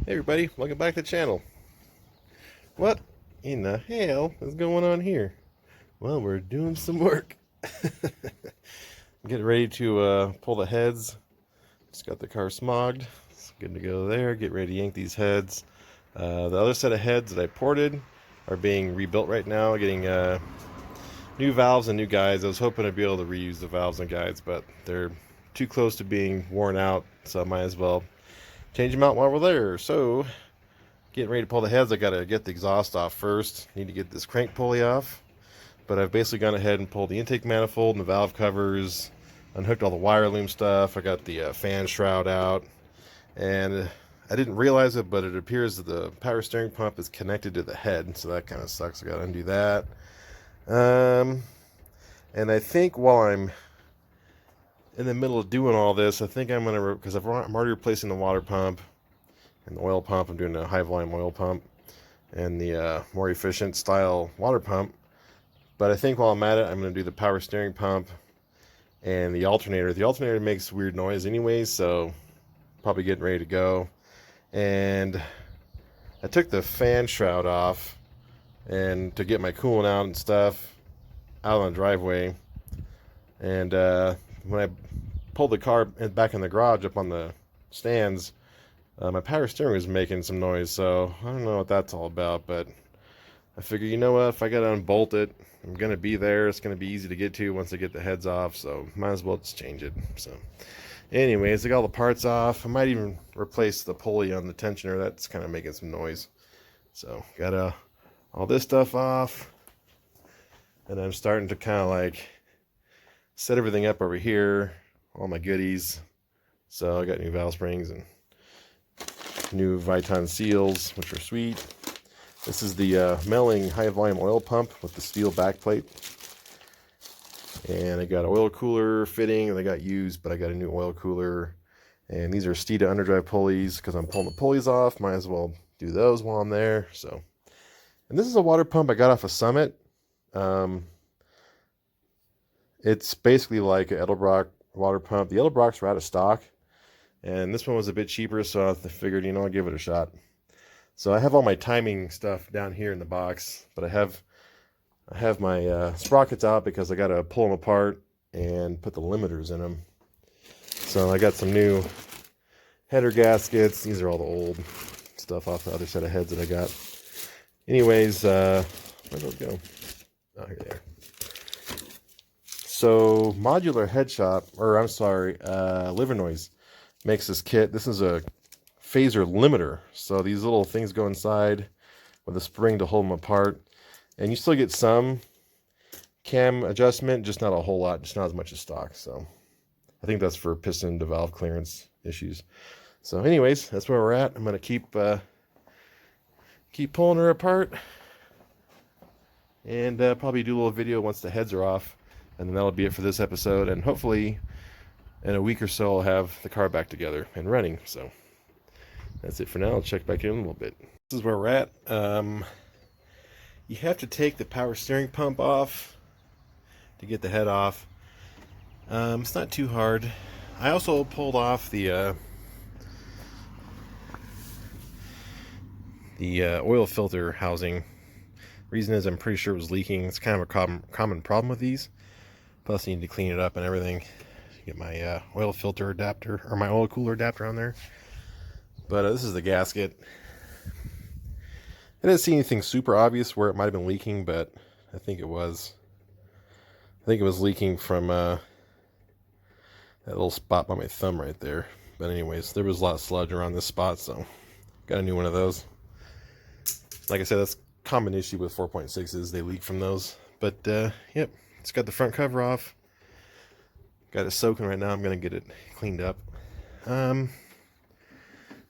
Hey everybody, welcome back to the channel. What in the hell is going on here? Well, we're doing some work. Getting ready to pull the heads. Just got the car smogged. It's good to go there. Get ready to yank these heads. The other set of heads that I ported are being rebuilt right now, getting new valves and new guides. I was hoping to be able to reuse the valves and guides, but they're too close to being worn out, so I might as well change them out while we're there. So getting ready to pull the heads, I gotta get the exhaust off first. Need to get this crank pulley off, but I've basically gone ahead and pulled the intake manifold and the valve covers, unhooked all the wire loom stuff. I got the fan shroud out, and I didn't realize it, but it appears that the power steering pump is connected to the head, so that kind of sucks. I gotta undo that. And I think while I'm in the middle of doing all this, I think I'm gonna, because I'm already replacing the water pump and the oil pump. I'm doing a high volume oil pump and the more efficient style water pump. But I think while I'm at it, I'm going to do the power steering pump and the alternator. The alternator makes weird noise anyways, so probably getting ready to go. And I took the fan shroud off and to get my coolant out and stuff out on the driveway. And when I pulled the car back in the garage up on the stands, my power steering was making some noise, so I don't know what that's all about, but I figure, you know what, if I gotta unbolt it, I'm gonna be there. It's gonna be easy to get to once I get the heads off, so might as well just change it. So anyways, I got all the parts off. I might even replace the pulley on the tensioner. That's kind of making some noise. So got all this stuff off, and I'm starting to kind of like set everything up over here, all my goodies. So I got new valve springs and new Viton seals, which are sweet. This is the Melling high volume oil pump with the steel backplate. And I got an oil cooler fitting that I got used, but I got a new oil cooler. And these are Steeda underdrive pulleys because I'm pulling the pulleys off. Might as well do those while I'm there. So, and this is a water pump I got off of Summit. It's basically like an Edelbrock water pump. The Edelbrocks were out of stock, and this one was a bit cheaper, so I figured, you know, I'll give it a shot. So I have all my timing stuff down here in the box, but I have my sprockets out because I got to pull them apart and put the limiters in them. So I got some new header gaskets. These are all the old stuff off the other set of heads that I got. Anyways, where did those go? Oh, here they are. So Modular Head Shop, or I'm sorry, Livernoise makes this kit. This is a phaser limiter. So these little things go inside with a spring to hold them apart. And you still get some cam adjustment, just not a whole lot, just not as much as stock. So I think that's for piston to valve clearance issues. So anyways, that's where we're at. I'm going to keep pulling her apart. And probably do a little video once the heads are off. And then that'll be it for this episode. And hopefully in a week or so, I'll have the car back together and running. So that's it for now. I'll check back in a little bit. This is where we're at. You have to take the power steering pump off to get the head off. It's not too hard. I also pulled off the oil filter housing. Reason is I'm pretty sure it was leaking. It's kind of a common problem with these. Plus, I need to clean it up and everything. Get my oil filter adapter, or my oil cooler adapter on there. But this is the gasket. I didn't see anything super obvious where it might have been leaking, but I think it was. I think it was leaking from that little spot by my thumb right there. But anyways, there was a lot of sludge around this spot, so got a new one of those. Like I said, that's a common issue with 4.6s. They leak from those. But, yep, it's got the front cover off. Got it soaking right now. I'm going to get it cleaned up. Yeah,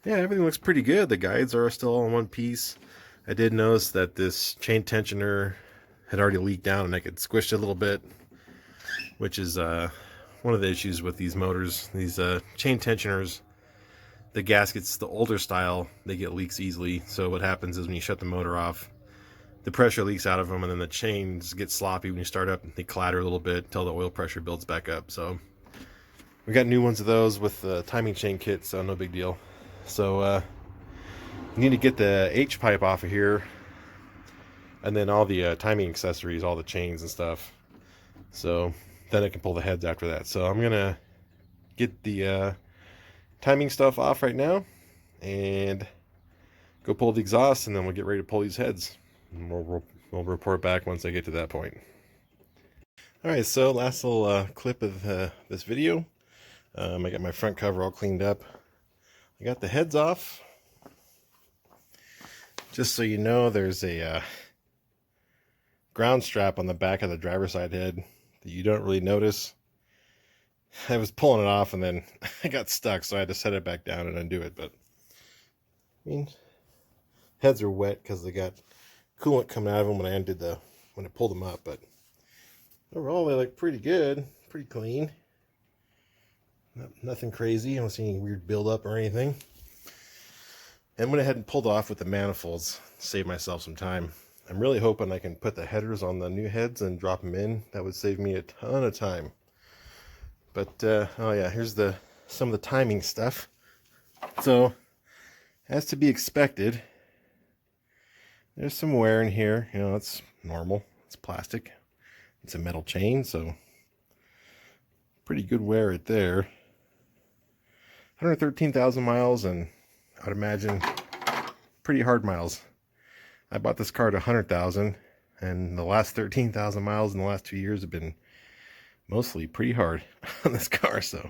everything looks pretty good. The guides are still all in one piece. I did notice that this chain tensioner had already leaked down and I could squish it a little bit, which is one of the issues with these motors. These chain tensioners, the gaskets, the older style, they get leaks easily. So what happens is when you shut the motor off, the pressure leaks out of them, and then the chains get sloppy when you start up. They clatter a little bit until the oil pressure builds back up. So we got new ones of those with the timing chain kit, so no big deal. So need to get the H pipe off of here, and then all the timing accessories, all the chains and stuff. So then I can pull the heads after that. So I'm gonna get the timing stuff off right now and go pull the exhaust, and then we'll get ready to pull these heads. And we'll report back once I get to that point. Alright, so last little clip of this video. I got my front cover all cleaned up. I got the heads off. Just so you know, there's a ground strap on the back of the driver's side head that you don't really notice. I was pulling it off and then I got stuck, so I had to set it back down and undo it. But I mean, heads are wet because they got coolant coming out of them when I pulled them up. But overall, they look pretty good, pretty clean. Nothing crazy. I don't see any weird buildup or anything. And went ahead and pulled off with the manifolds, save myself some time. I'm really hoping I can put the headers on the new heads and drop them in. That would save me a ton of time. But oh yeah, here's some of the timing stuff. So, as to be expected, there's some wear in here. You know, it's normal. It's plastic. It's a metal chain, so pretty good wear right there. 113,000 miles, and I'd imagine pretty hard miles. I bought this car at 100,000, and the last 13,000 miles in the last 2 years have been mostly pretty hard on this car. So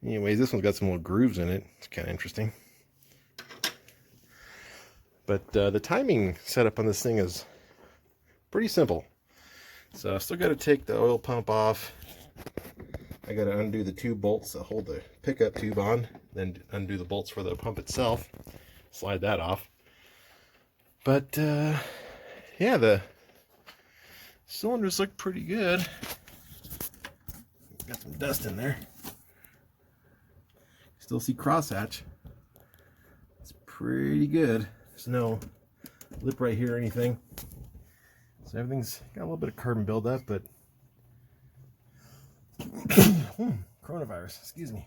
anyways, this one's got some little grooves in it. It's kind of interesting. But the timing setup on this thing is pretty simple. So I still got to take the oil pump off. I got to undo the two bolts that hold the pickup tube on, then undo the bolts for the pump itself, slide that off. But yeah, the cylinders look pretty good. Got some dust in there. Still see crosshatch. It's pretty good. There's no lip right here or anything. So everything's got a little bit of carbon buildup, but coronavirus, excuse me.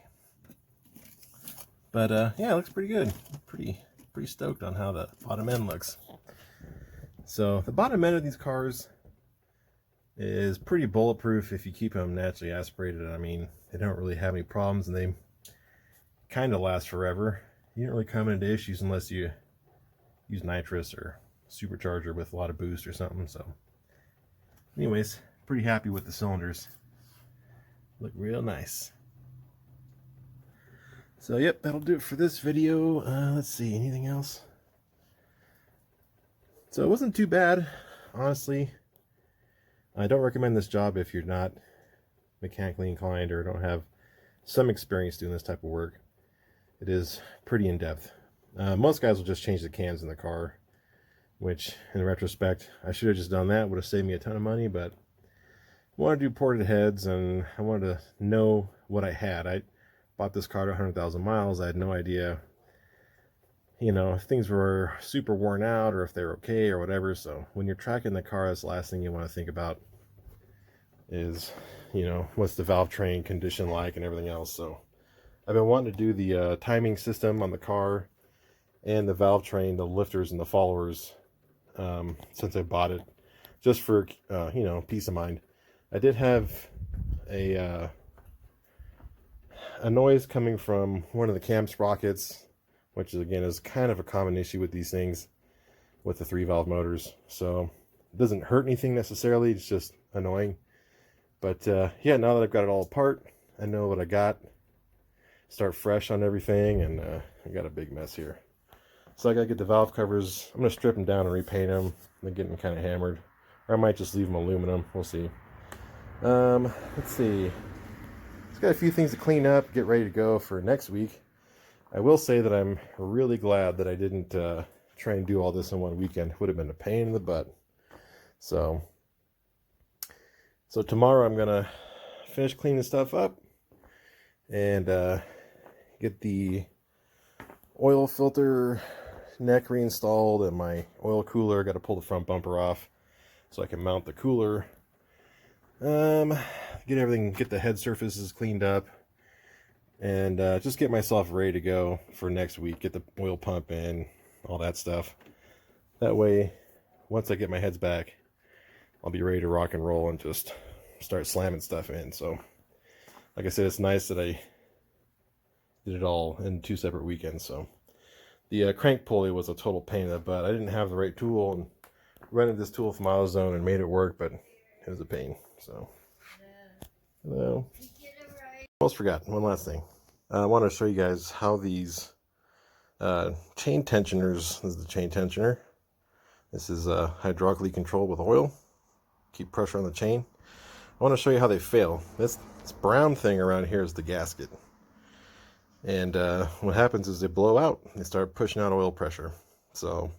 But yeah, it looks pretty good. Pretty stoked on how the bottom end looks. So the bottom end of these cars is pretty bulletproof if you keep them naturally aspirated. I mean, they don't really have any problems, and they kind of last forever. You don't really come into issues unless you use nitrous or supercharger with a lot of boost or something. So anyways, pretty happy with the cylinders. Look real nice. So yep, that'll do it for this video. Let's see, anything else? So it wasn't too bad, honestly. I don't recommend this job if you're not mechanically inclined or don't have some experience doing this type of work. It is pretty in-depth. Most guys will just change the cans in the car, which in retrospect, I should have just done that. Would have saved me a ton of money, but I wanted to do ported heads and I wanted to know what I had. I bought this car at 100,000 miles. I had no idea, you know, if things were super worn out or if they're okay or whatever. So when you're tracking the car, that's the last thing you want to think about is, you know, what's the valve train condition like and everything else. So I've been wanting to do the timing system on the car and the valve train, the lifters and the followers, since I bought it, just for, you know, peace of mind. I did have a noise coming from one of the cam sprockets, which is, again, is kind of a common issue with these things with the 3-valve motors. So it doesn't hurt anything necessarily, it's just annoying. But yeah, now that I've got it all apart, I know what I got. Start fresh on everything, and I got a big mess here. So I gotta get the valve covers. I'm gonna strip them down and repaint them. They're getting kind of hammered, or I might just leave them aluminum. We'll see. Let's see. Just got a few things to clean up, get ready to go for next week. I will say that I'm really glad that I didn't try and do all this in one weekend. It would have been a pain in the butt. So tomorrow I'm gonna finish cleaning stuff up and get the oil filter neck reinstalled and my oil cooler. Got to pull the front bumper off so I can mount the cooler. Get everything, get the head surfaces cleaned up, and just get myself ready to go for next week. Get the oil pump in, all that stuff. That way, once I get my heads back, I'll be ready to rock and roll and just start slamming stuff in. So, like I said, it's nice that I did it all in 2 separate weekends. So, the crank pulley was a total pain in the butt. I didn't have the right tool and rented this tool from AutoZone and made it work, but it was a pain. So, hello. Almost forgot one last thing. I want to show you guys how these chain tensioners. This is the chain tensioner. This is hydraulically controlled with oil. Keep pressure on the chain. I want to show you how they fail. This brown thing around here is the gasket. And what happens is they blow out. They start pushing out oil pressure. So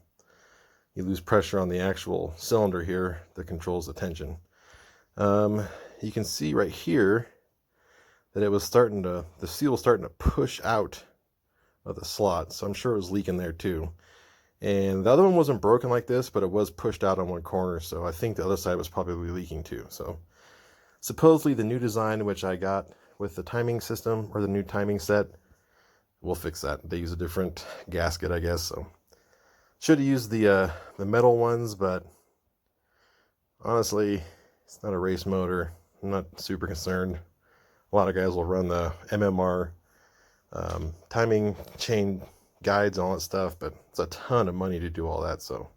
you lose pressure on the actual cylinder here that controls the tension. You can see right here that it was starting to, the seal was starting to push out of the slot. So I'm sure it was leaking there too. And the other one wasn't broken like this, but it was pushed out on one corner. So I think the other side was probably leaking too. So supposedly the new design, which I got with the timing system or the new timing set, will fix that. They use a different gasket, I guess. So should have used the metal ones, but honestly, it's not a race motor. I'm not super concerned. A lot of guys will run the MMR timing chain guides and all that stuff, but it's a ton of money to do all that. So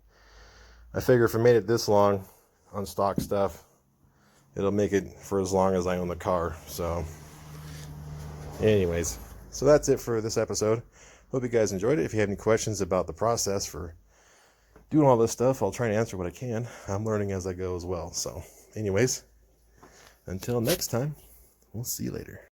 I figure if I made it this long on stock stuff, it'll make it for as long as I own the car. So anyways, so that's it for this episode. Hope you guys enjoyed it. If you have any questions about the process for doing all this stuff, I'll try and answer what I can. I'm learning as I go as well. So anyways, until next time, we'll see you later.